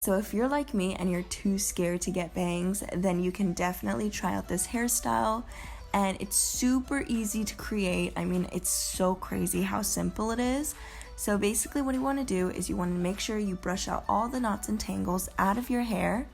So if you're like me and you're too scared to get bangs, then you can definitely try out this hairstyle. And it's super easy to create. I mean, it's so crazy how simple it is. So basically what you want to do is you want to make sure you brush out all the knots and tangles out of your hair,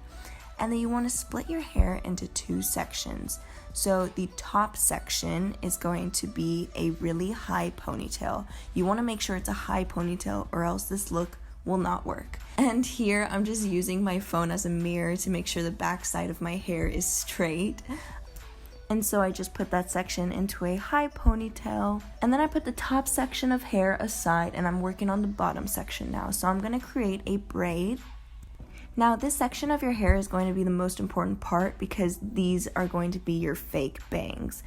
and then you want to split your hair into 2 sections. So the top section is going to be a really high ponytail. You want to make sure it's a high ponytail or else this look will not work. And here I'm just using my phone as a mirror to make sure the back side of my hair is straight. And so I just put that section into a high ponytail, and then I put the top section of hair aside and I'm working on the bottom section now. So I'm going to create a braid. Now this section of your hair is going to be the most important part because these are going to be your fake bangs.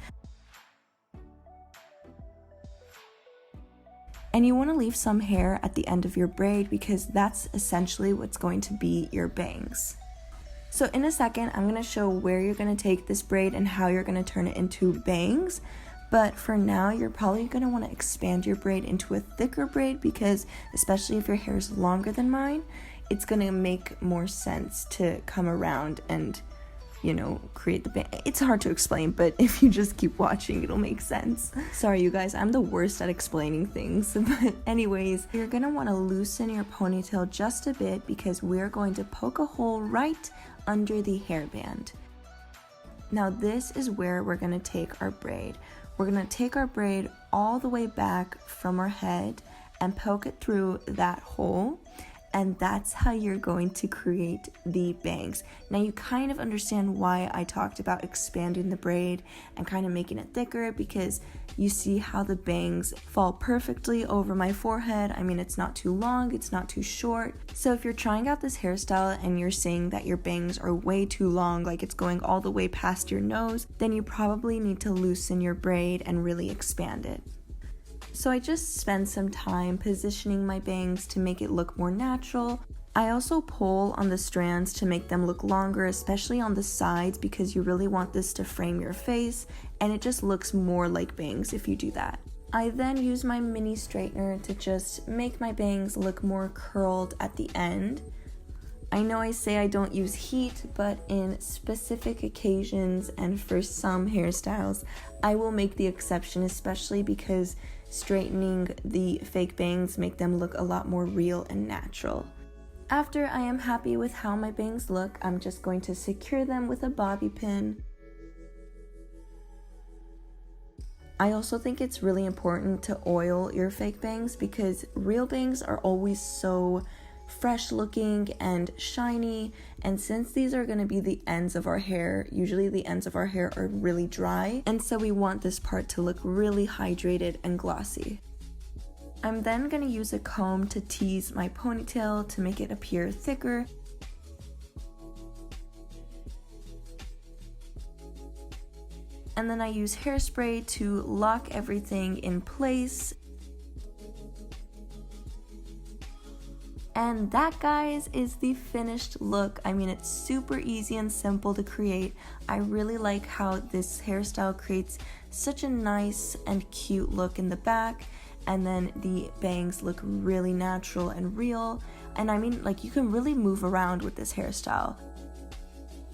And you want to leave some hair at the end of your braid because that's essentially what's going to be your bangs. So in a second, I'm going to show where you're going to take this braid and how you're going to turn it into bangs. But for now, you're probably going to want to expand your braid into a thicker braid because especially if your hair is longer than mine, it's going to make more sense to come around and, you know, create the bang. It's hard to explain, but if you just keep watching, it'll make sense. Sorry, you guys, I'm the worst at explaining things. But anyways, you're going to want to loosen your ponytail just a bit because we're going to poke a hole right under the hairband. Now this is where we're going to take our braid. We're going to take our braid all the way back from our head and poke it through that hole, and that's how you're going to create the bangs. Now you kind of understand why I talked about expanding the braid and kind of making it thicker, because you see how the bangs fall perfectly over my forehead. I mean, it's not too long, it's not too short. So if you're trying out this hairstyle and you're saying that your bangs are way too long, like it's going all the way past your nose, then you probably need to loosen your braid and really expand it. So I just spent some time positioning my bangs to make it look more natural. I also pull on the strands to make them look longer, especially on the sides, because you really want this to frame your face, and it just looks more like bangs if you do that. I then use my mini straightener to just make my bangs look more curled at the end. I know I say I don't use heat, but in specific occasions and for some hairstyles, I will make the exception, especially because straightening the fake bangs make them look a lot more real and natural. After I am happy with how my bangs look, I'm just going to secure them with a bobby pin. I also think it's really important to oil your fake bangs because real bangs are always so fresh looking and shiny, and since these are going to be the ends of our hair, usually the ends of our hair are really dry, and so we want this part to look really hydrated and glossy. I'm then going to use a comb to tease my ponytail to make it appear thicker. And then I use hairspray to lock everything in place. And that, guys, is the finished look. I mean, it's super easy and simple to create. I really like how this hairstyle creates such a nice and cute look in the back, and then the bangs look really natural and real. And I mean, like, you can really move around with this hairstyle.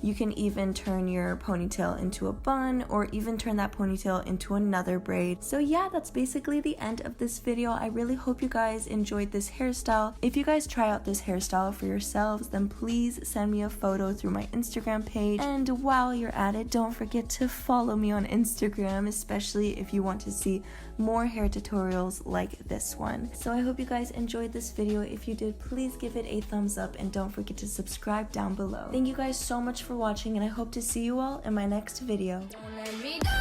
You can even turn your ponytail into a bun, or even turn that ponytail into another braid. So yeah, that's basically the end of this video. I really hope you guys enjoyed this hairstyle. If you guys try out this hairstyle for yourselves, then please send me a photo through my Instagram page. And while you're at it, don't forget to follow me on Instagram, especially if you want to see more hair tutorials like this one. So I hope you guys enjoyed this video. If you did, please give it a thumbs up and don't forget to subscribe down below. Thank you guys so much for watching, and I hope to see you all in my next video. Don't let me down.